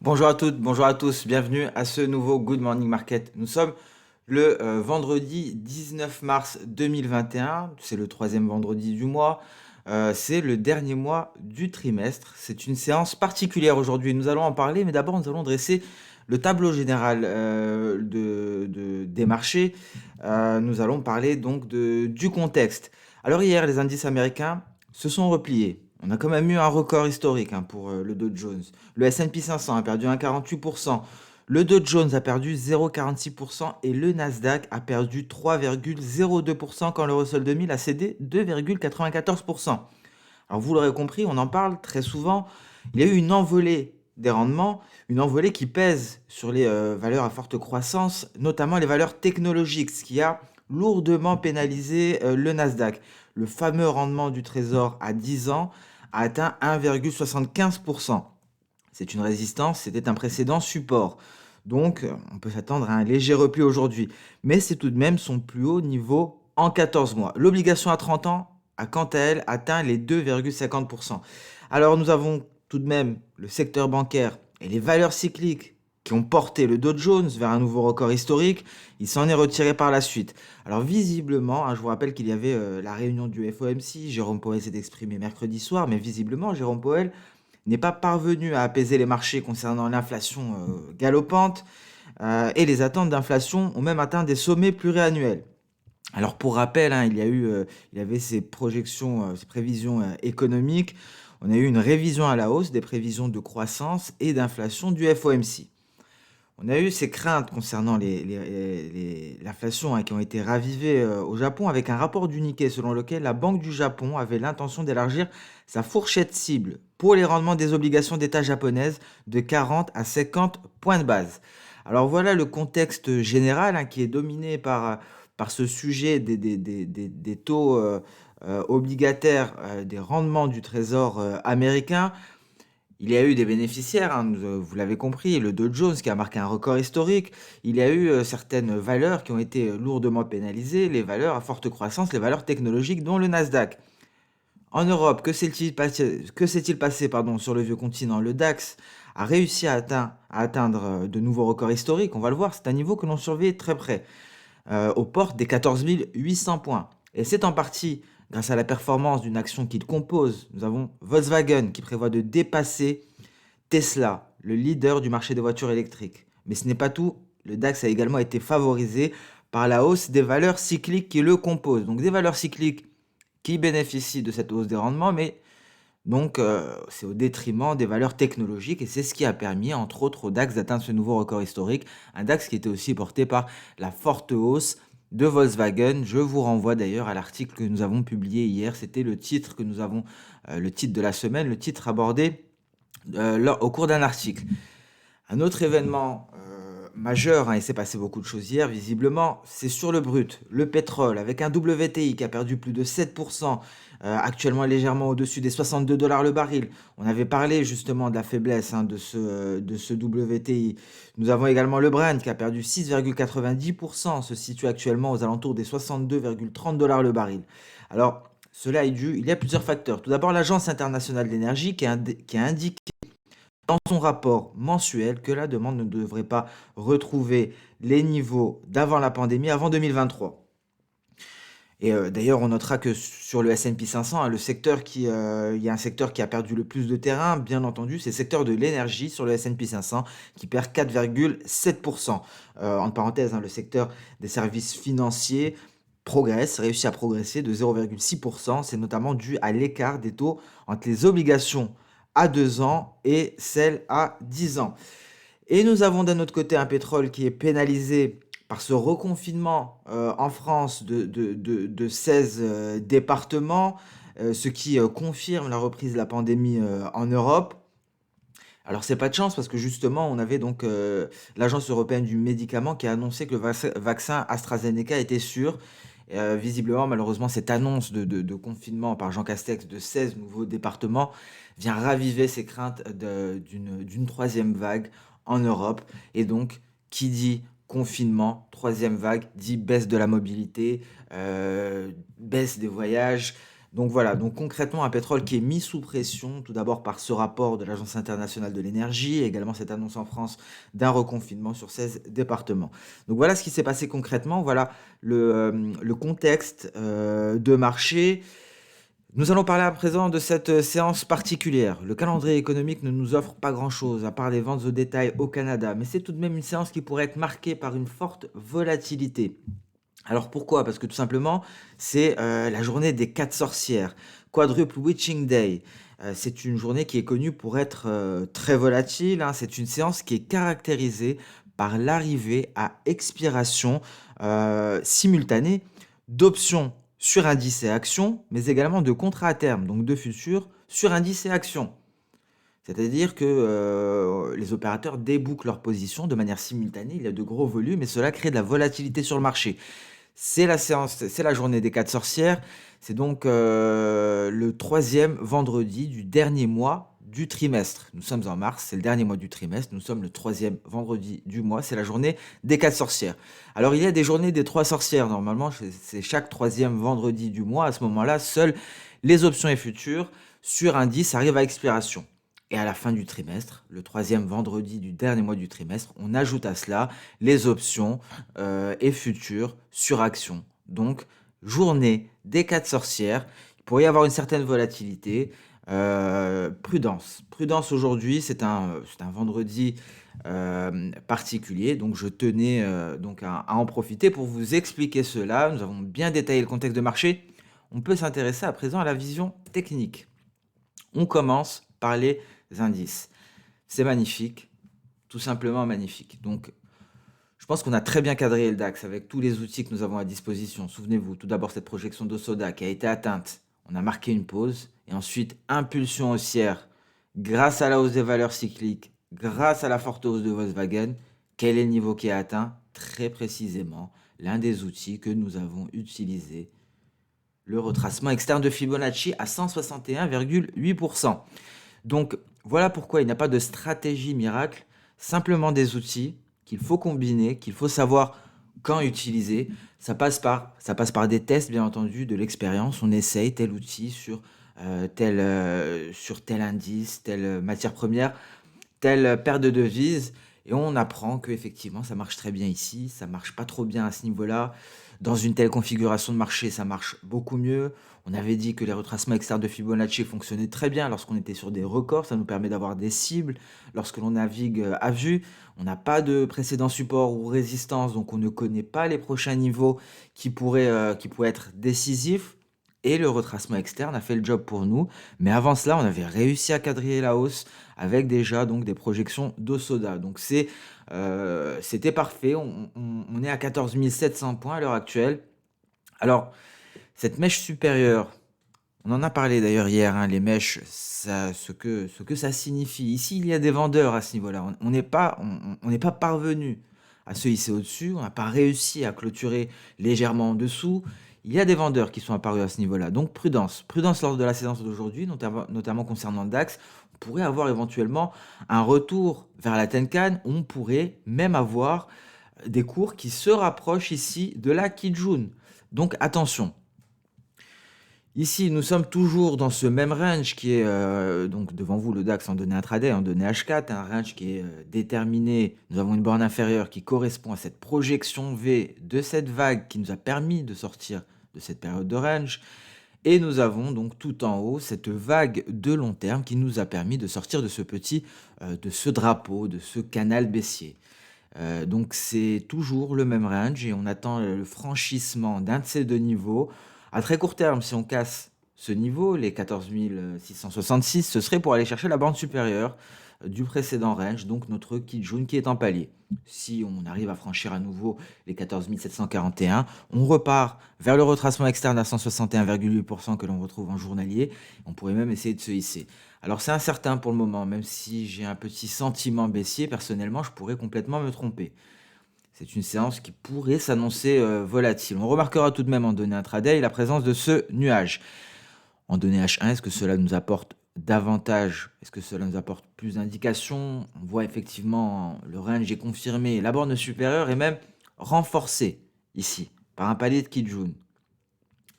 Bonjour à toutes, bonjour à tous, bienvenue à ce nouveau Good Morning Market. Nous sommes le vendredi 19 mars 2021, c'est le troisième vendredi du mois, c'est le dernier mois du trimestre. C'est une séance particulière aujourd'hui, nous allons en parler, mais d'abord nous allons dresser le tableau général des marchés. Nous allons parler donc du contexte. Alors hier, les indices américains se sont repliés. On a quand même eu un record historique pour le Dow Jones. Le S&P 500 a perdu 1,48%. Le Dow Jones a perdu 0,46% et le Nasdaq a perdu 3,02% quand le Russell 2000 a cédé 2,94%. Alors vous l'aurez compris, on en parle très souvent. Il y a eu une envolée des rendements, une envolée qui pèse sur les valeurs à forte croissance, notamment les valeurs technologiques, ce qui a lourdement pénalisé le Nasdaq. Le fameux rendement du Trésor à 10 ans a atteint 1,75%. C'est une résistance, c'était un précédent support. Donc, on peut s'attendre à un léger repli aujourd'hui. Mais c'est tout de même son plus haut niveau en 14 mois. L'obligation à 30 ans a quant à elle atteint les 2,50%. Alors, nous avons tout de même le secteur bancaire et les valeurs cycliques qui ont porté le Dow Jones vers un nouveau record historique. Il s'en est retiré par la suite. Alors, visiblement, je vous rappelle qu'il y avait la réunion du FOMC. Jérôme Powell s'est exprimé mercredi soir, mais visiblement, Jérôme Powell n'est pas parvenu à apaiser les marchés concernant l'inflation galopante et les attentes d'inflation ont même atteint des sommets pluriannuels. Alors pour rappel, il y avait ces projections, ces prévisions économiques. On a eu une révision à la hausse des prévisions de croissance et d'inflation du FOMC. On a eu ces craintes concernant l'inflation qui ont été ravivées au Japon avec un rapport du Nikkei selon lequel la Banque du Japon avait l'intention d'élargir sa fourchette cible pour les rendements des obligations d'État japonaises de 40 à 50 points de base. Alors voilà le contexte général qui est dominé par ce sujet des taux obligataires, des rendements du Trésor américain. Il y a eu des bénéficiaires, vous l'avez compris, le Dow Jones qui a marqué un record historique. Il y a eu certaines valeurs qui ont été lourdement pénalisées, les valeurs à forte croissance, les valeurs technologiques, dont le Nasdaq. En Europe, que s'est-il passé sur le vieux continent? Le DAX a réussi à atteindre de nouveaux records historiques, on va le voir, c'est un niveau que l'on surveille très près, aux portes des 14 800 points. Et c'est en partie grâce à la performance d'une action qu'il compose. Nous avons Volkswagen qui prévoit de dépasser Tesla, le leader du marché des voitures électriques. Mais ce n'est pas tout, le DAX a également été favorisé par la hausse des valeurs cycliques qui le composent. Donc des valeurs cycliques qui bénéficient de cette hausse des rendements, mais donc c'est au détriment des valeurs technologiques et c'est ce qui a permis, entre autres, au DAX d'atteindre ce nouveau record historique. Un DAX qui était aussi porté par la forte hausse de Volkswagen. Je vous renvoie d'ailleurs à l'article que nous avons publié hier. C'était le titre que nous avons, le titre de la semaine, le titre abordé au cours d'un article. Un autre événement majeur, il s'est passé beaucoup de choses hier, visiblement, c'est sur le brut, le pétrole, avec un WTI qui a perdu plus de 7%, actuellement légèrement au-dessus des 62 dollars le baril. On avait parlé justement de la faiblesse de ce WTI. Nous avons également le Brent qui a perdu 6,90%, se situe actuellement aux alentours des 62,30 dollars le baril. Alors, cela est dû, il y a plusieurs facteurs. Tout d'abord, l'Agence internationale de l'énergie qui a indiqué dans son rapport mensuel que la demande ne devrait pas retrouver les niveaux d'avant la pandémie, avant 2023. Et d'ailleurs, on notera que sur le S&P 500, il y a un secteur qui a perdu le plus de terrain, bien entendu, c'est le secteur de l'énergie sur le S&P 500 qui perd 4,7%. Entre parenthèses, le secteur des services financiers réussit à progresser de 0,6%. C'est notamment dû à l'écart des taux entre les obligations à 2 ans et celles à 10 ans. Et nous avons d'un autre côté un pétrole qui est pénalisé par ce reconfinement en France de 16 départements, ce qui confirme la reprise de la pandémie en Europe. Alors c'est pas de chance parce que justement on avait donc l'Agence européenne du médicament qui a annoncé que le vaccin AstraZeneca était sûr. Visiblement, malheureusement, cette annonce de confinement par Jean Castex de 16 nouveaux départements vient raviver ces craintes d'une troisième vague en Europe. Et donc, qui dit confinement, troisième vague, dit baisse de la mobilité, baisse des voyages, Donc voilà, donc concrètement, un pétrole qui est mis sous pression, tout d'abord par ce rapport de l'Agence internationale de l'énergie, et également cette annonce en France d'un reconfinement sur 16 départements. Donc voilà ce qui s'est passé concrètement, voilà le contexte de marché. Nous allons parler à présent de cette séance particulière. Le calendrier économique ne nous offre pas grand-chose, à part les ventes au détail au Canada, mais c'est tout de même une séance qui pourrait être marquée par une forte volatilité. Alors pourquoi? Parce que tout simplement, c'est, la journée des 4 sorcières, Quadruple Witching Day. C'est une journée qui est connue pour être, très volatile, hein. C'est une séance qui est caractérisée par l'arrivée à expiration, simultanée d'options sur indice et actions, mais également de contrats à terme, donc de futurs sur indice et actions. C'est-à-dire que, les opérateurs débouclent leur position de manière simultanée, il y a de gros volumes et cela crée de la volatilité sur le marché. C'est la journée des 4 sorcières. C'est donc, le troisième vendredi du dernier mois du trimestre. Nous sommes en mars, c'est le dernier mois du trimestre. Nous sommes le troisième vendredi du mois. C'est la journée des 4 sorcières. Alors, il y a des journées des 3 sorcières. Normalement, c'est chaque troisième vendredi du mois. À ce moment-là, seules les options et futurs sur indice arrivent à expiration. Et à la fin du trimestre, le troisième vendredi du dernier mois du trimestre, on ajoute à cela les options et futures sur action. Donc, journée des 4 sorcières, il pourrait y avoir une certaine volatilité. Prudence. Prudence aujourd'hui, c'est un vendredi particulier, donc je tenais donc à en profiter pour vous expliquer cela. Nous avons bien détaillé le contexte de marché. On peut s'intéresser à présent à la vision technique. On commence par les indices. C'est magnifique, tout simplement magnifique. Donc, je pense qu'on a très bien quadrillé le DAX avec tous les outils que nous avons à disposition. Souvenez-vous, tout d'abord cette projection d'Osoda qui a été atteinte. On a marqué une pause et ensuite impulsion haussière grâce à la hausse des valeurs cycliques, grâce à la forte hausse de Volkswagen. Quel est le niveau qui est atteint? Très précisément, l'un des outils que nous avons utilisé, le retracement externe de Fibonacci à 161,8%. Donc voilà pourquoi il n'y a pas de stratégie miracle, simplement des outils qu'il faut combiner, qu'il faut savoir quand utiliser. Ça passe par des tests, bien entendu, de l'expérience. On essaye tel outil sur tel indice, telle matière première, telle paire de devises, et on apprend que effectivement ça marche très bien ici, ça marche pas trop bien à ce niveau-là. Dans une telle configuration de marché, ça marche beaucoup mieux. On avait dit que les retracements externes de Fibonacci fonctionnaient très bien lorsqu'on était sur des records, ça nous permet d'avoir des cibles. Lorsque l'on navigue à vue, on n'a pas de précédent support ou résistance, donc on ne connaît pas les prochains niveaux qui pourraient être décisifs. Et le retracement externe a fait le job pour nous. Mais avant cela, on avait réussi à quadriller la hausse avec déjà donc des projections d'Osoda. Donc c'était parfait. On est à 14 700 points à l'heure actuelle. Alors, cette mèche supérieure, on en a parlé d'ailleurs hier, hein, les mèches, ce que ça signifie. Ici, il y a des vendeurs à ce niveau-là. On n'est pas, on n'est pas parvenu à se hisser au-dessus. On n'a pas réussi à clôturer légèrement en dessous. Il y a des vendeurs qui sont apparus à ce niveau-là. Donc prudence. Prudence lors de la séance d'aujourd'hui, notamment concernant le DAX. On pourrait avoir éventuellement un retour vers la Tenkan. On pourrait même avoir des cours qui se rapprochent ici de la Kijun. Donc attention. Ici, nous sommes toujours dans ce même range qui est donc devant vous le DAX en données intraday, en données H4, un range qui est déterminé. Nous avons une borne inférieure qui correspond à cette projection V de cette vague qui nous a permis de sortir de cette période de range. Et nous avons donc tout en haut cette vague de long terme qui nous a permis de sortir de ce drapeau, de ce canal baissier. Donc c'est toujours le même range et on attend le franchissement d'un de ces deux niveaux. À très court terme, si on casse ce niveau, les 14 666, ce serait pour aller chercher la borne supérieure du précédent range, donc notre Kijun qui est en palier. Si on arrive à franchir à nouveau les 14 741, on repart vers le retracement externe à 161,8% que l'on retrouve en journalier. On pourrait même essayer de se hisser. Alors c'est incertain pour le moment, même si j'ai un petit sentiment baissier, personnellement, je pourrais complètement me tromper. C'est une séance qui pourrait s'annoncer volatile. On remarquera tout de même en données intraday la présence de ce nuage. En données H1, est-ce que cela nous apporte davantage? Est-ce que cela nous apporte plus d'indications? On voit effectivement le range est confirmé, la borne supérieure est même renforcée ici par un palier de Kijun.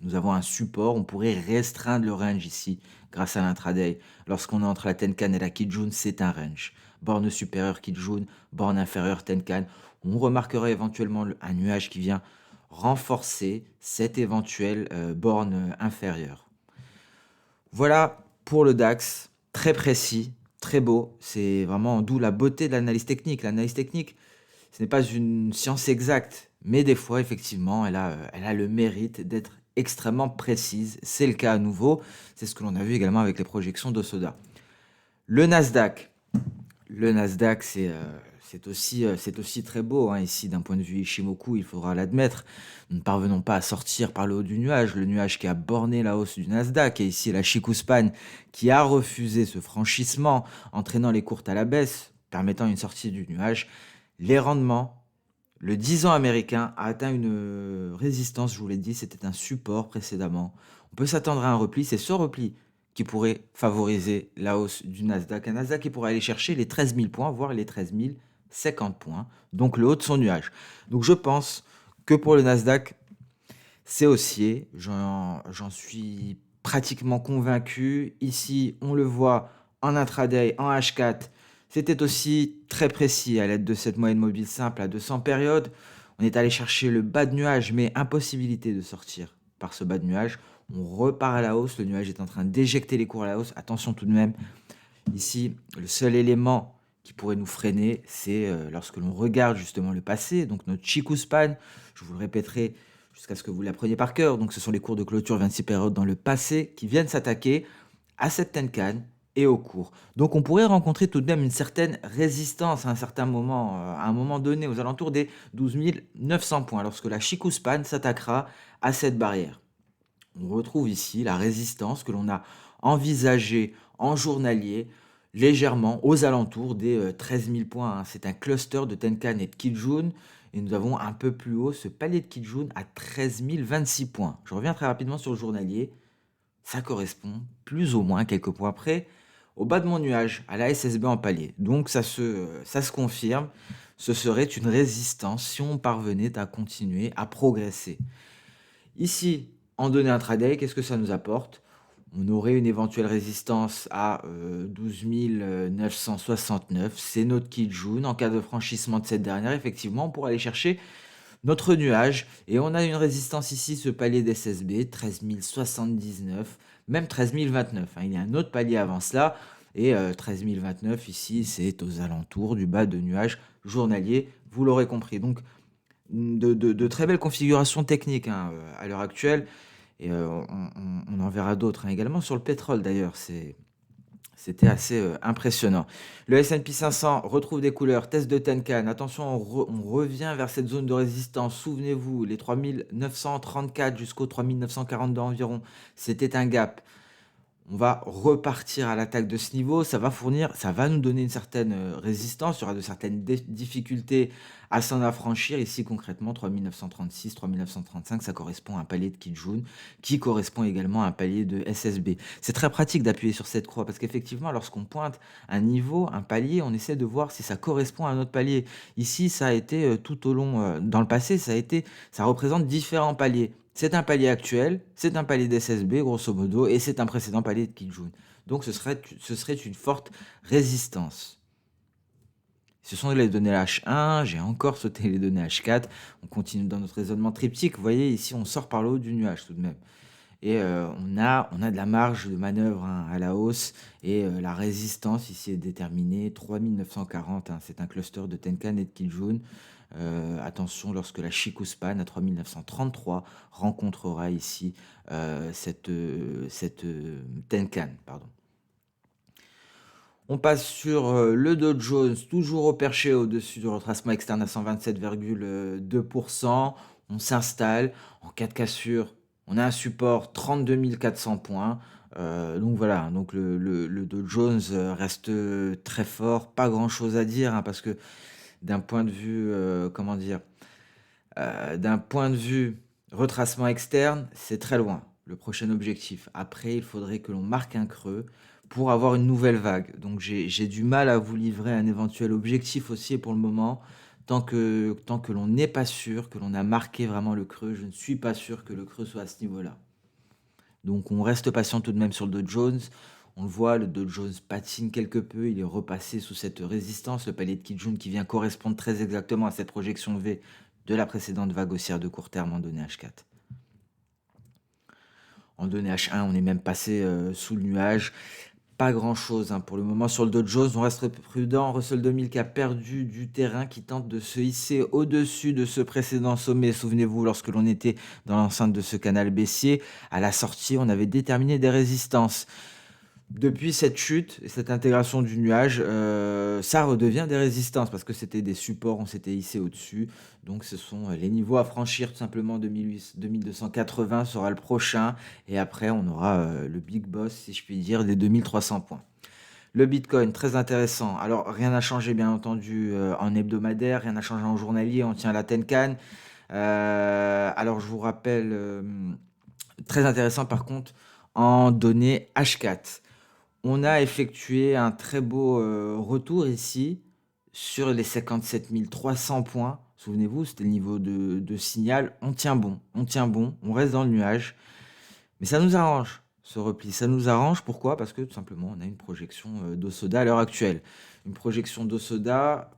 Nous avons un support, on pourrait restreindre le range ici grâce à l'intraday. Lorsqu'on est entre la Tenkan et la Kijun, c'est un range. Borne supérieure Kijun, borne inférieure Tenkan. On remarquera éventuellement un nuage qui vient renforcer cette éventuelle borne inférieure. Voilà pour le DAX, très précis, très beau. C'est vraiment d'où la beauté de l'analyse technique. L'analyse technique, ce n'est pas une science exacte, mais des fois, effectivement, elle a le mérite d'être extrêmement précise. C'est le cas à nouveau. C'est ce que l'on a vu également avec les projections d'Osoda. Le Nasdaq. Le Nasdaq, c'est aussi très beau, hein, ici, d'un point de vue Ishimoku, il faudra l'admettre. Nous ne parvenons pas à sortir par le haut du nuage, le nuage qui a borné la hausse du Nasdaq, et ici la Chikuspan qui a refusé ce franchissement, entraînant les courtes à la baisse, permettant une sortie du nuage. Les rendements, le 10 ans américain a atteint une résistance, je vous l'ai dit, c'était un support précédemment. On peut s'attendre à un repli, c'est ce repli qui pourrait favoriser la hausse du Nasdaq. Un Nasdaq qui pourrait aller chercher les 13 000 points, voire les 13 050 points, donc le haut de son nuage. Donc je pense que pour le Nasdaq, c'est haussier, j'en suis pratiquement convaincu. Ici, on le voit en intraday, en H4, c'était aussi très précis à l'aide de cette moyenne mobile simple à 200 périodes. On est allé chercher le bas de nuage, mais impossibilité de sortir par ce bas de nuage. On repart à la hausse, le nuage est en train d'éjecter les cours à la hausse. Attention tout de même, ici, le seul élément qui pourrait nous freiner, c'est lorsque l'on regarde justement le passé, donc notre Chikuspan, je vous le répéterai jusqu'à ce que vous l'appreniez par cœur, donc ce sont les cours de clôture 26 périodes dans le passé qui viennent s'attaquer à cette Tenkan et au cours. Donc on pourrait rencontrer tout de même une certaine résistance à un certain moment, à un moment donné, aux alentours des 12 900 points, lorsque la Chikuspan s'attaquera à cette barrière. On retrouve ici la résistance que l'on a envisagée en journalier, légèrement aux alentours des 13 000 points, hein. C'est un cluster de Tenkan et de Kijun, et nous avons un peu plus haut ce palier de Kijun à 13 026 points. Je reviens très rapidement sur le journalier. Ça correspond plus ou moins quelques points près au bas de mon nuage, à la SSB en palier. Donc ça se confirme, ce serait une résistance si on parvenait à continuer à progresser. Ici, en données intraday, qu'est-ce que ça nous apporte? On aurait une éventuelle résistance à 12 969, c'est notre Kijun. En cas de franchissement de cette dernière, effectivement, on pourra aller chercher notre nuage. Et on a une résistance ici, ce palier d'SSB, 13 079, même 13 029, hein. Il y a un autre palier avant cela. Et 13 029 ici, c'est aux alentours du bas de nuage journalier, vous l'aurez compris. Donc, de très belles configurations techniques, hein, à l'heure actuelle. Et on en verra d'autres, hein, également sur le pétrole d'ailleurs. C'était assez impressionnant. Le S&P 500 retrouve des couleurs, test de Tenkan. Attention, on revient vers cette zone de résistance. Souvenez-vous, les 3934 jusqu'aux 3942 environ, c'était un gap. On va repartir à l'attaque de ce niveau, ça va nous donner une certaine résistance, il y aura de certaines difficultés à s'en affranchir. Ici concrètement 3936, 3935, ça correspond à un palier de Kijun qui correspond également à un palier de SSB. C'est très pratique d'appuyer sur cette croix parce qu'effectivement lorsqu'on pointe un niveau, un palier, on essaie de voir si ça correspond à un autre palier. Ici ça a été tout au long, dans le passé, ça représente différents paliers. C'est un palier actuel, c'est un palier d'SSB grosso modo, et c'est un précédent palier de Kijun. Donc ce serait une forte résistance. Ce sont les données H1, j'ai encore sauté les données H4, on continue dans notre raisonnement triptyque. Vous voyez ici on sort par le haut du nuage tout de même. Et on a de la marge de manœuvre, hein, à la hausse, et la résistance ici est déterminée 3940, hein, c'est un cluster de Tenkan et de Kijun. Attention lorsque la Chikuspan à 3933 rencontrera ici cette Tenkan, pardon. On passe sur le Dow Jones, toujours au perché au-dessus du retracement externe à 127,2%. On s'installe en cas de cassure. On a un support 32 400 points. Donc voilà, donc le Dow Jones reste très fort. Pas grand-chose à dire, hein, parce que d'un point de vue, comment dire, d'un point de vue retracement externe, c'est très loin, le prochain objectif. Après, il faudrait que l'on marque un creux pour avoir une nouvelle vague. Donc j'ai du mal à vous livrer un éventuel objectif haussier pour le moment. Tant que l'on n'est pas sûr, que l'on a marqué vraiment le creux, je ne suis pas sûr que le creux soit à ce niveau-là. Donc on reste patient tout de même sur le Dow Jones. On le voit, le Dow Jones patine quelque peu, il est repassé sous cette résistance, le palier de Kijun qui vient correspondre très exactement à cette projection V de la précédente vague haussière de court terme en données H4. En données H1, on est même passé sous le nuage. Pas grand-chose pour le moment sur le Dow Jones. On reste prudent. Russell 2000 qui a perdu du terrain, qui tente de se hisser au-dessus de ce précédent sommet. Souvenez-vous, lorsque l'on était dans l'enceinte de ce canal baissier, à la sortie, on avait déterminé des résistances. Depuis cette chute et cette intégration du nuage, ça redevient des résistances parce que c'était des supports, on s'était hissé au-dessus. Donc ce sont les niveaux à franchir tout simplement. 2280 sera le prochain et après on aura le big boss, si je puis dire, des 2300 points. Le Bitcoin, très intéressant. Alors rien n'a changé bien entendu en hebdomadaire, rien n'a changé en journalier, on tient la Tenkan. Alors je vous rappelle, très intéressant par contre en données H4. On a effectué un très beau retour ici sur les 57 300 points. Souvenez-vous, c'était le niveau de signal. On tient bon, on reste dans le nuage. Mais ça nous arrange, ce repli. Ça nous arrange, pourquoi? Parce que tout simplement, on a une projection d'Osoda à l'heure actuelle. Une projection d'Osoda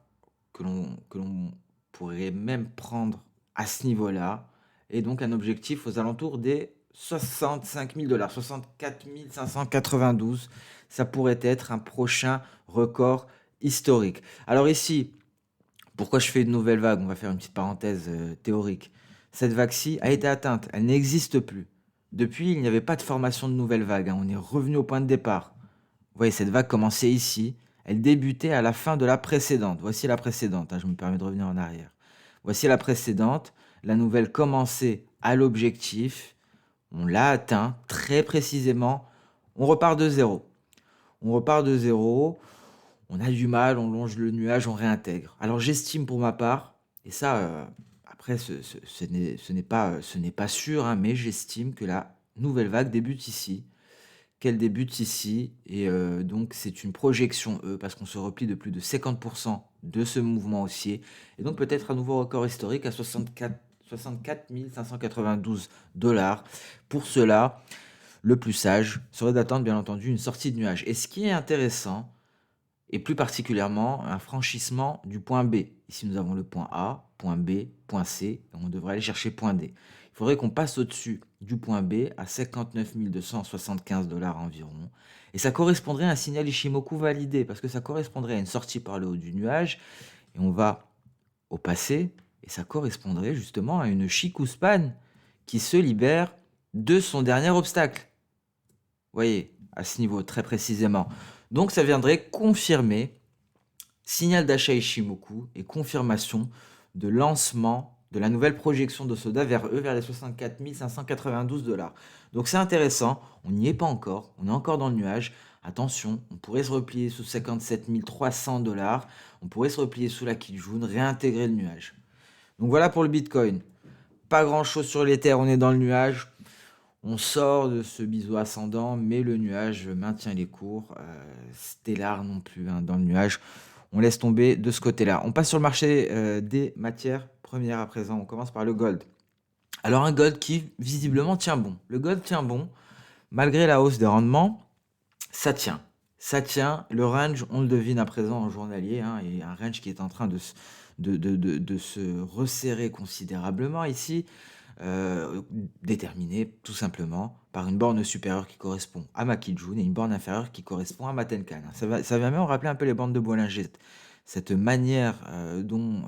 que l'on pourrait même prendre à ce niveau-là. Et donc un objectif aux alentours des 65 000 $, 64 592. Ça pourrait être un prochain record historique. Alors ici, pourquoi je fais une nouvelle vague? On va faire une petite parenthèse théorique. Cette vague-ci a été atteinte, elle n'existe plus. Depuis, il n'y avait pas de formation de nouvelle vague. On est revenu au point de départ. Vous voyez, cette vague commençait ici. Elle débutait à la fin de la précédente. Voici la précédente. Je me permets de revenir en arrière. Voici la précédente. La nouvelle commençait à l'objectif. On l'a atteint très précisément. On repart de zéro. On repart de zéro. On a du mal, on longe le nuage, on réintègre. Alors j'estime pour ma part, et ça, après, ce n'est pas sûr, mais j'estime que la nouvelle vague débute ici, qu'elle débute ici, et donc c'est une projection E, parce qu'on se replie de plus de 50% de ce mouvement haussier, et donc peut-être un nouveau record historique à 64 592 $. Pour cela, le plus sage serait d'attendre bien entendu une sortie de nuage. Et ce qui est intéressant, et plus particulièrement un franchissement du point B. Ici, nous avons le point A, point B, point C, et on devrait aller chercher point D. Il faudrait qu'on passe au-dessus du point B à 59 275 $ environ. Et ça correspondrait à un signal Ishimoku validé, parce que ça correspondrait à une sortie par le haut du nuage, et on va au passé, et ça correspondrait justement à une Chikuspan qui se libère de son dernier obstacle. Vous voyez, à ce niveau, très précisément. Donc ça viendrait confirmer signal d'achat Ishimoku et confirmation de lancement de la nouvelle projection d'Osoda vers eux, vers les 64 592 $. Donc c'est intéressant, on n'y est pas encore, on est encore dans le nuage. Attention, on pourrait se replier sous 57 300 $, on pourrait se replier sous la Kijun, réintégrer le nuage. Donc voilà pour le Bitcoin. Pas grand chose sur l'Ether, on est dans le nuage. On sort de ce biseau ascendant, mais le nuage maintient les cours. Stellar non plus, dans le nuage. On laisse tomber de ce côté-là. On passe sur le marché des matières premières à présent. On commence par le gold. Alors un gold qui visiblement tient bon. Le gold tient bon, malgré la hausse des rendements, ça tient. Ça tient. Le range, on le devine à présent en journalier, et un range qui est en train de se resserrer considérablement ici. Déterminé tout simplement par une borne supérieure qui correspond à ma Kijun et une borne inférieure qui correspond à ma Tenkan. Ça va même rappeler un peu les bornes de Bollinger, cette manière dont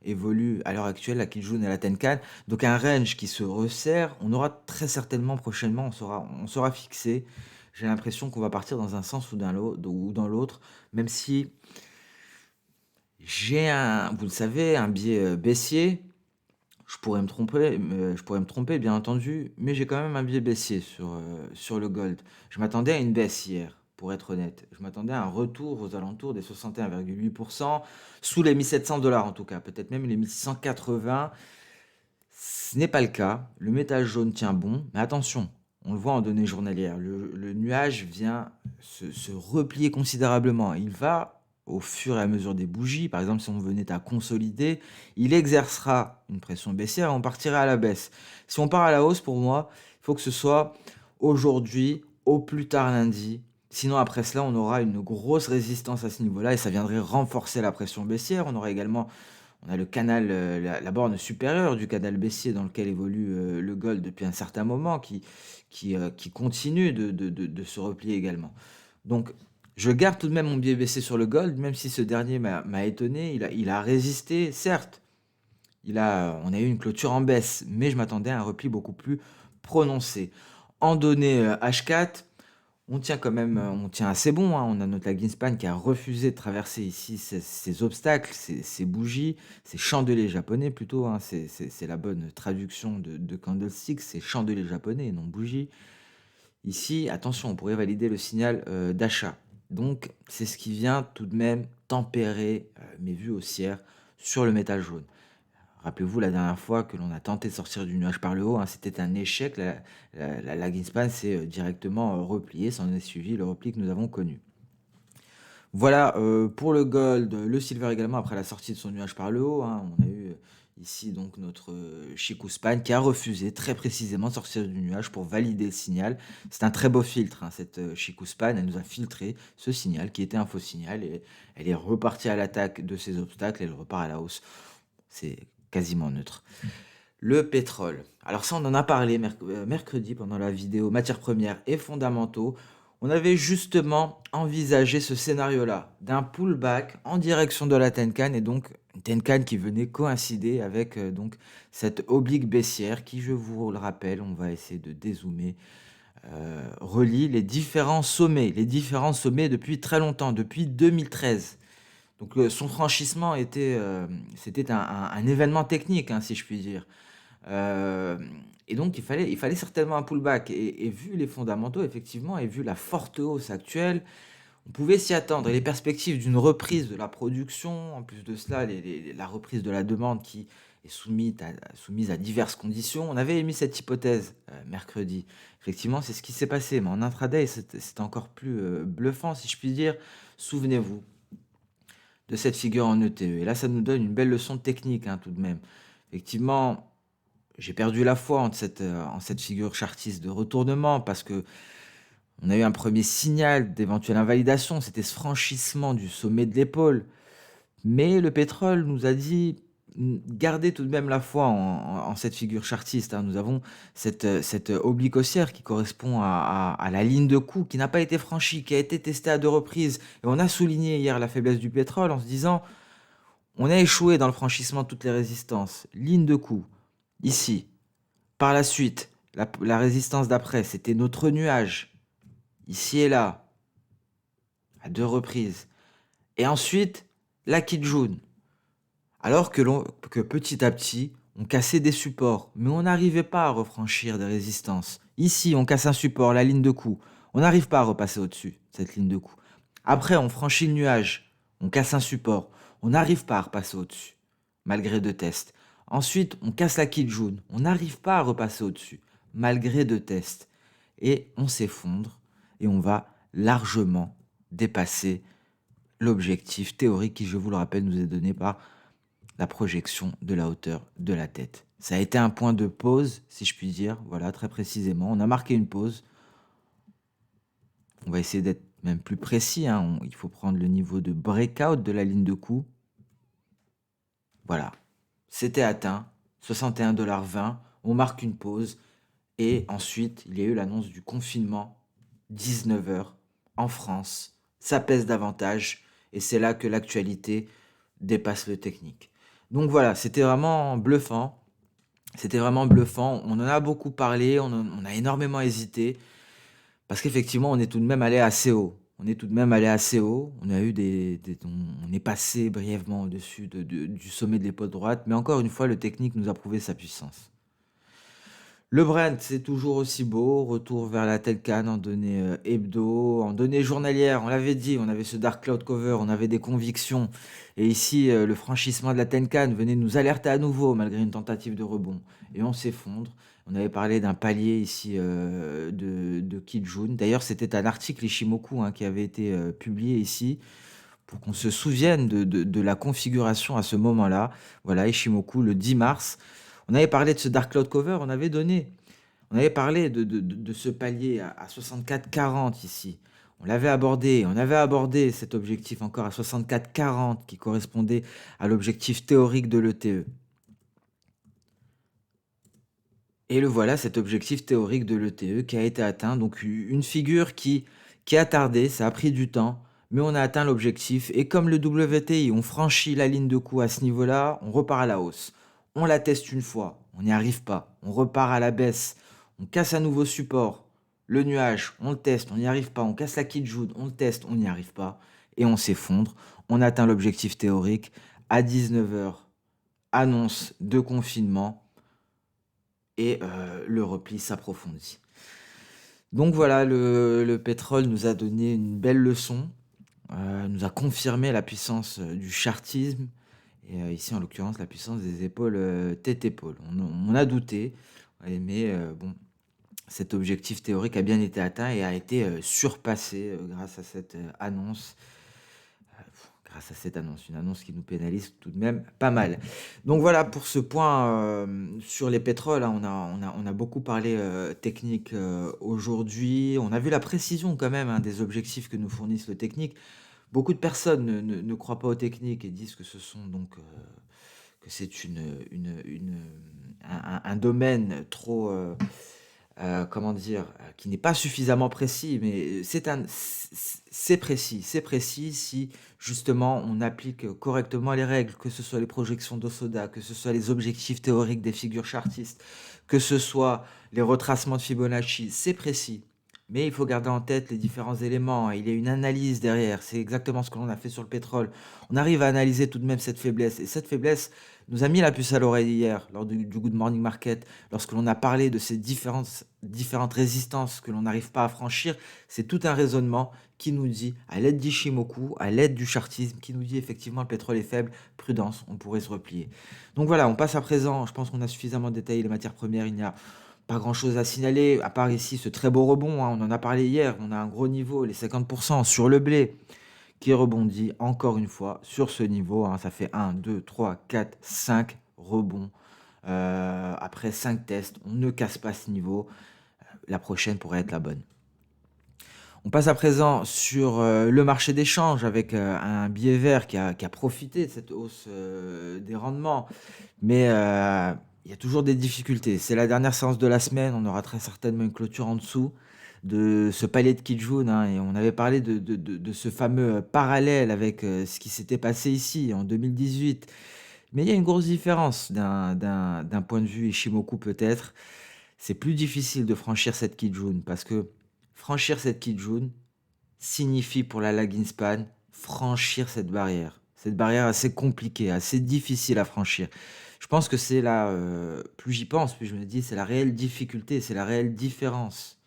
évolue à l'heure actuelle la Kijun et la Tenkan. Donc un range qui se resserre, on aura très certainement prochainement, on sera fixé. J'ai l'impression qu'on va partir dans un sens ou dans l'autre, même si j'ai vous le savez, un biais baissier. Je pourrais me tromper bien entendu, mais j'ai quand même un biais baissier sur le gold. Je m'attendais à une baisse hier, pour être honnête. Je m'attendais à un retour aux alentours des 61,8%, sous les 1700 $ en tout cas, peut-être même les 1680. Ce n'est pas le cas. Le métal jaune tient bon, mais attention, on le voit en données journalières. Le nuage vient se replier considérablement. Il va au fur et à mesure des bougies, par exemple si on venait à consolider, il exercera une pression baissière et on partirait à la baisse. Si on part à la hausse, pour moi, il faut que ce soit aujourd'hui, au plus tard lundi. Sinon, après cela, on aura une grosse résistance à ce niveau-là et ça viendrait renforcer la pression baissière. On aura également on a le canal, la borne supérieure du canal baissier dans lequel évolue, le gold depuis un certain moment qui continue de se replier également. Donc je garde tout de même mon biais baissier sur le gold, même si ce dernier m'a étonné. Il a résisté, certes, on a eu une clôture en baisse, mais je m'attendais à un repli beaucoup plus prononcé. En données, H4, on tient quand même, on tient assez bon, hein. On a notre lagging span qui a refusé de traverser ici ces obstacles, ces bougies, ces chandeliers japonais plutôt, hein. C'est la bonne traduction de candlestick, c'est chandelier japonais et non bougie. Ici, attention, on pourrait valider le signal, d'achat. Donc c'est ce qui vient tout de même tempérer, mes vues haussières sur le métal jaune. Rappelez-vous la dernière fois que l'on a tenté de sortir du nuage par le haut, hein, c'était un échec. La lagging span s'est directement repliée, s'en est suivi le repli que nous avons connu. Voilà pour le gold, le silver également après la sortie de son nuage par le haut, hein. On a eu ici donc notre Chikou Span qui a refusé très précisément de sortir du nuage pour valider le signal. C'est un très beau filtre, hein, cette Chikou Span, elle nous a filtré ce signal qui était un faux signal et elle est repartie à l'attaque de ces obstacles, elle repart à la hausse. C'est quasiment neutre. Le pétrole. Alors ça, on en a parlé mercredi pendant la vidéo matières premières et fondamentaux. On avait justement envisagé ce scénario-là, d'un pullback en direction de la Tenkan et donc une Tenkan qui venait coïncider avec donc cette oblique baissière qui, je vous le rappelle, on va essayer de dézoomer, relie les différents sommets depuis très longtemps, depuis 2013. Donc son franchissement était, c'était un événement technique, hein, si je puis dire. Et donc il fallait certainement un pullback et vu les fondamentaux effectivement et vu la forte hausse actuelle, on pouvait s'y attendre et les perspectives d'une reprise de la production, en plus de cela, la reprise de la demande qui est soumise à diverses conditions. On avait émis cette hypothèse, mercredi. Effectivement, c'est ce qui s'est passé, mais en intraday, c'était encore plus, bluffant si je puis dire. Souvenez-vous de cette figure en ETE et là, ça nous donne une belle leçon de technique, hein, tout de même. Effectivement, j'ai perdu la foi en cette figure chartiste de retournement parce que on a eu un premier signal d'éventuelle invalidation, c'était ce franchissement du sommet de l'épaule. Mais le pétrole nous a dit: Gardez tout de même la foi en cette figure chartiste, hein». Nous avons cette oblique haussière qui correspond à la ligne de coup qui n'a pas été franchie, qui a été testée à 2 reprises et on a souligné hier la faiblesse du pétrole en se disant: «On a échoué dans le franchissement de toutes les résistances. Ligne de coup, ici. Par la suite, la résistance d'après, c'était notre nuage, ici et là, à 2 reprises et ensuite la Kijun». Alors que petit à petit, on cassait des supports, mais on n'arrivait pas à refranchir des résistances. Ici, on casse un support, la ligne de coup. On n'arrive pas à repasser au-dessus, cette ligne de coup. Après, on franchit le nuage, on casse un support. On n'arrive pas à repasser au-dessus, malgré 2 tests. Ensuite, on casse la Kijun. On n'arrive pas à repasser au-dessus, malgré 2 tests. Et on s'effondre et on va largement dépasser l'objectif théorique qui, je vous le rappelle, nous est donné par la projection de la hauteur de la tête. Ça a été un point de pause, si je puis dire, voilà, très précisément. On a marqué une pause. On va essayer d'être même plus précis, hein. Il faut prendre le niveau de breakout de la ligne de coup. Voilà, c'était atteint, 61,20 $. On marque une pause et ensuite, il y a eu l'annonce du confinement, 19 heures en France. Ça pèse davantage et c'est là que l'actualité dépasse le technique. Donc voilà, c'était vraiment bluffant. C'était vraiment bluffant. On en a beaucoup parlé, on a énormément hésité parce qu'effectivement, on est tout de même allé assez haut. On est tout de même allé assez haut. On a eu on est passé brièvement au-dessus du sommet de l'épaule droite, mais encore une fois, le technique nous a prouvé sa puissance. Le Brent, c'est toujours aussi beau. Retour vers la Telcan en données hebdo, en données journalières. On l'avait dit, on avait ce dark cloud cover, on avait des convictions. Et ici, le franchissement de la Tenkan venait nous alerter à nouveau malgré une tentative de rebond. Et on s'effondre. On avait parlé d'un palier ici de Kijun. D'ailleurs, c'était un article Ishimoku, hein, qui avait été publié ici pour qu'on se souvienne de la configuration à ce moment-là. Voilà, Ishimoku, le 10 mars. On avait parlé de ce dark cloud cover, on avait donné On avait parlé de ce palier à 64,40 ici. On avait abordé cet objectif encore à 64,40 qui correspondait à l'objectif théorique de l'ETE. Et le voilà, cet objectif théorique de l'ETE qui a été atteint. Donc une figure qui a tardé, ça a pris du temps, mais on a atteint l'objectif. Et comme le WTI, on franchit la ligne de coup à ce niveau-là, on repart à la hausse. On la teste une fois, on n'y arrive pas. On repart à la baisse, on casse un nouveau support. Le nuage, on le teste, on n'y arrive pas. On casse la Kijun, on le teste, on n'y arrive pas. Et on s'effondre. On atteint l'objectif théorique à 19 heures. Annonce de confinement et le repli s'approfondit. Donc voilà, le pétrole nous a donné une belle leçon, nous a confirmé la puissance, du chartisme et ici en l'occurrence la puissance des épaules, tête-épaule. On a douté, ouais, mais bon, cet objectif théorique a bien été atteint et a été, surpassé, grâce à cette, annonce. Grâce à cette annonce, une annonce qui nous pénalise tout de même pas mal. Donc voilà pour ce point, sur les pétroles, hein, on a beaucoup parlé, technique, aujourd'hui. On a vu la précision quand même, hein, des objectifs que nous fournissent le technique. Beaucoup de personnes ne croient pas aux techniques et disent que ce sont donc, que c'est un domaine trop, comment dire? Qui n'est pas suffisamment précis, mais c'est précis si justement on applique correctement les règles, que ce soit les projections d'Hosoda, que ce soit les objectifs théoriques des figures chartistes, que ce soit les retracements de Fibonacci, c'est précis. Mais il faut garder en tête les différents éléments. Il y a une analyse derrière. C'est exactement ce que l'on a fait sur le pétrole. On arrive à analyser tout de même cette faiblesse. Et cette faiblesse nous a mis la puce à l'oreille hier, lors du Good Morning Market, lorsque l'on a parlé de ces différentes résistances que l'on n'arrive pas à franchir. C'est tout un raisonnement qui nous dit, à l'aide d'Ishimoku, à l'aide du chartisme, qui nous dit effectivement le pétrole est faible, prudence, on pourrait se replier. Donc voilà, on passe à présent. Je pense qu'on a suffisamment détaillé les matières premières. Il n'y a pas grand-chose à signaler, à part ici ce très beau rebond, hein, on en a parlé hier, on a un gros niveau, les 50% sur le blé, qui rebondit encore une fois sur ce niveau, hein, ça fait 1, 2, 3, 4, 5 rebonds. Après 5 tests, on ne casse pas ce niveau, la prochaine pourrait être la bonne. On passe à présent sur le marché des changes avec un billet vert qui a profité de cette hausse des rendements. Mais il y a toujours des difficultés. C'est la dernière séance de la semaine. On aura très certainement une clôture en dessous de ce palier de Kijun, hein, et on avait parlé de ce fameux parallèle avec ce qui s'était passé ici en 2018. Mais il y a une grosse différence d'un point de vue Ishimoku peut-être. C'est plus difficile de franchir cette Kijun parce que franchir cette Kijun signifie pour la lagging span franchir cette barrière. Cette barrière assez compliquée, assez difficile à franchir. Je pense que c'est là, plus j'y pense, plus je me dis, c'est la réelle difficulté, c'est la réelle différence.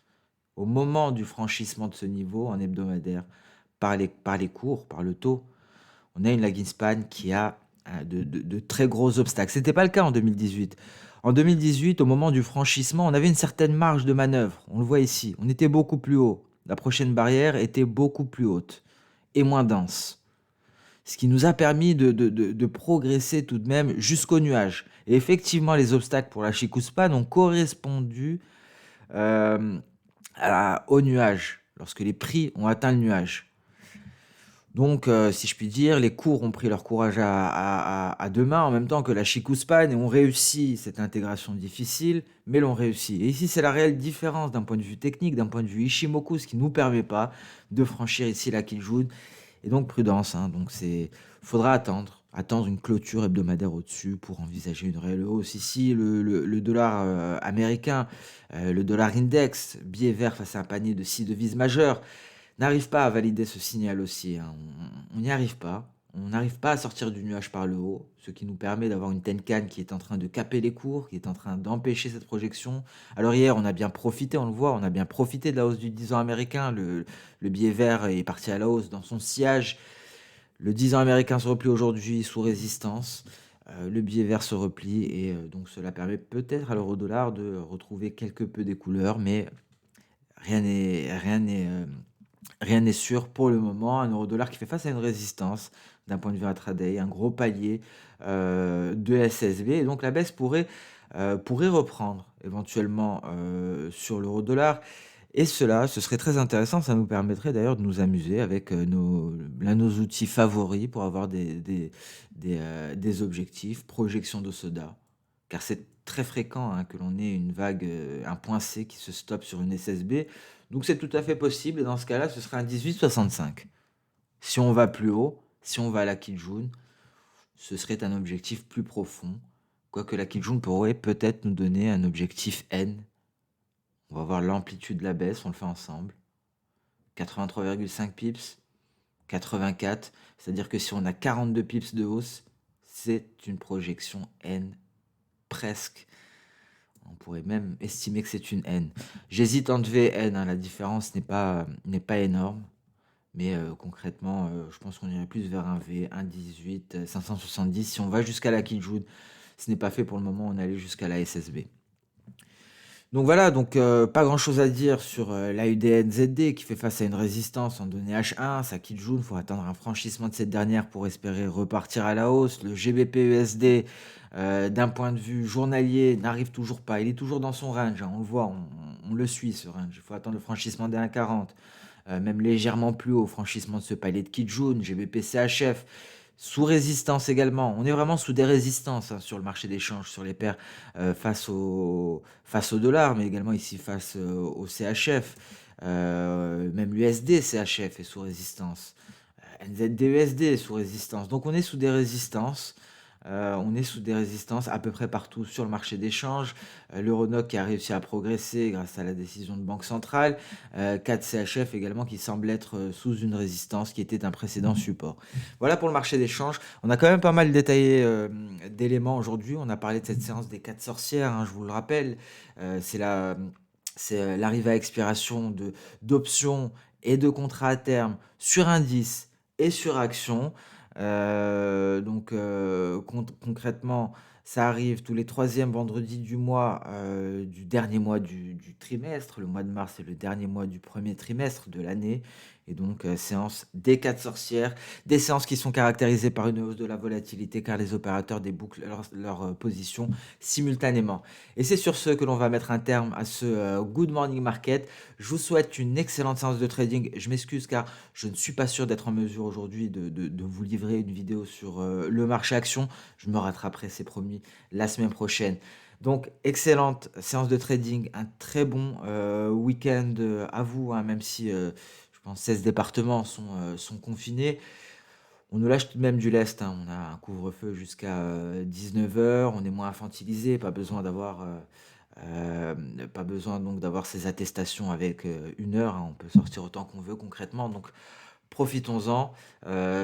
Au moment du franchissement de ce niveau en hebdomadaire, par les cours, par le taux, on a une lagging span qui a de très gros obstacles. Ce n'était pas le cas en 2018. En 2018, au moment du franchissement, on avait une certaine marge de manœuvre. On le voit ici. On était beaucoup plus haut. La prochaine barrière était beaucoup plus haute et moins dense. Ce qui nous a permis de progresser tout de même jusqu'au nuage. Et effectivement, les obstacles pour la Chikuspan ont correspondu euh, au nuage, lorsque les prix ont atteint le nuage. Donc, si je puis dire, les cours ont pris leur courage à deux mains en même temps que la Chikuspan et ont réussi cette intégration difficile, mais l'ont réussi. Et ici, c'est la réelle différence d'un point de vue technique, d'un point de vue Ishimoku, ce qui ne nous permet pas de franchir ici la Kijun. Et donc, prudence, hein, donc faudra attendre une clôture hebdomadaire au-dessus pour envisager une réelle hausse. Ici, le dollar américain, le dollar index, biais vert face à un panier de 6 devises majeures, n'arrive pas à valider ce signal haussier, hein. On n'y arrive pas. On n'arrive pas à sortir du nuage par le haut, ce qui nous permet d'avoir une Tenkan qui est en train de caper les cours, qui est en train d'empêcher cette projection. Alors hier, on a bien profité, on le voit, on a bien profité de la hausse du 10 ans américain. Le billet vert est parti à la hausse dans son sillage. Le 10 ans américain se replie aujourd'hui sous résistance. Le billet vert se replie et donc cela permet peut-être à l'euro dollar de retrouver quelque peu des couleurs, mais rien n'est rien n'est rien n'est sûr pour le moment. Un euro dollar qui fait face à une résistance d'un point de vue intraday, un gros palier de SSB. Et donc la baisse pourrait pourrait reprendre éventuellement, sur l'euro-dollar et cela, ce serait très intéressant. Ça nous permettrait d'ailleurs de nous amuser avec, l'un de nos outils favoris pour avoir des objectifs, projection de soda. Car c'est très fréquent, hein, que l'on ait une vague, un point C qui se stoppe sur une SSB. Donc c'est tout à fait possible et dans ce cas-là, ce serait un 18,65. Si on va plus haut, si on va à la Kijun, ce serait un objectif plus profond. Quoique la Kijun pourrait peut-être nous donner un objectif N. On va voir l'amplitude de la baisse, on le fait ensemble. 83,5 pips, 84. C'est-à-dire que si on a 42 pips de hausse, c'est une projection N presque. On pourrait même estimer que c'est une N. J'hésite entre V et N, hein, la différence n'est pas énorme. Mais concrètement, je pense qu'on irait plus vers un V, un 18, 570. Si on va jusqu'à la Kijun, ce n'est pas fait pour le moment, on est allé jusqu'à la SSB. Donc voilà, donc pas grand-chose à dire sur, l'AUDNZD qui fait face à une résistance en données H1, sa Kijun, il faut attendre un franchissement de cette dernière pour espérer repartir à la hausse. Le GBP/USD, d'un point de vue journalier, n'arrive toujours pas. Il est toujours dans son range, hein, on le voit, on le suit ce range. Il faut attendre le franchissement des 1,40, même légèrement plus haut, franchissement de ce palier de Kijun, GBP/CHF. Sous résistance également. On est vraiment sous des résistances, hein, sur le marché des changes, sur les paires, face au dollar, mais également ici face, au CHF. Même l'USD CHF est sous résistance. NZD-USD est sous résistance. Donc on est sous des résistances à peu près partout sur le marché des changes. L'Euronoc qui a réussi à progresser grâce à la décision de banque centrale. 4 CHF également qui semble être, sous une résistance qui était un précédent support. Voilà pour le marché des changes. On a quand même pas mal détaillé, d'éléments aujourd'hui. On a parlé de cette séance des 4 sorcières, hein, je vous le rappelle. C'est l'arrivée à expiration d'options et de contrats à terme sur indice et sur action. Donc concrètement, ça arrive tous les troisièmes vendredis du mois, du dernier mois du trimestre. Le mois de mars est le dernier mois du premier trimestre de l'année et donc séance des 4 sorcières. Des séances qui sont caractérisées par une hausse de la volatilité car les opérateurs débouclent leur position simultanément. Et c'est sur ce que l'on va mettre un terme à ce, Good Morning Market. Je vous souhaite une excellente séance de trading. Je m'excuse car je ne suis pas sûr d'être en mesure aujourd'hui de vous livrer une vidéo sur, le marché action. Je me rattraperai, c'est promis, la semaine prochaine. Donc excellente séance de trading, un très bon, week-end, à vous, hein, même si, je pense 16 départements sont confinés. On nous lâche tout de même du lest, hein. On a un couvre-feu jusqu'à 19 h. On est moins infantilisé, pas besoin donc d'avoir ces attestations avec 1 heure, hein. On peut sortir autant qu'on veut concrètement. Donc profitons-en.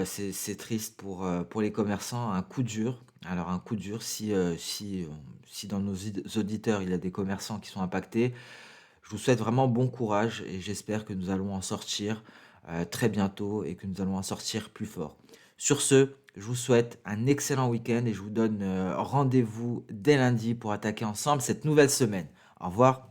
C'est triste pour les commerçants, un coup dur. Alors un coup dur si dans nos auditeurs, il y a des commerçants qui sont impactés, je vous souhaite vraiment bon courage et j'espère que nous allons en sortir, très bientôt et que nous allons en sortir plus fort. Sur ce, je vous souhaite un excellent week-end et je vous donne, rendez-vous dès lundi pour attaquer ensemble cette nouvelle semaine. Au revoir.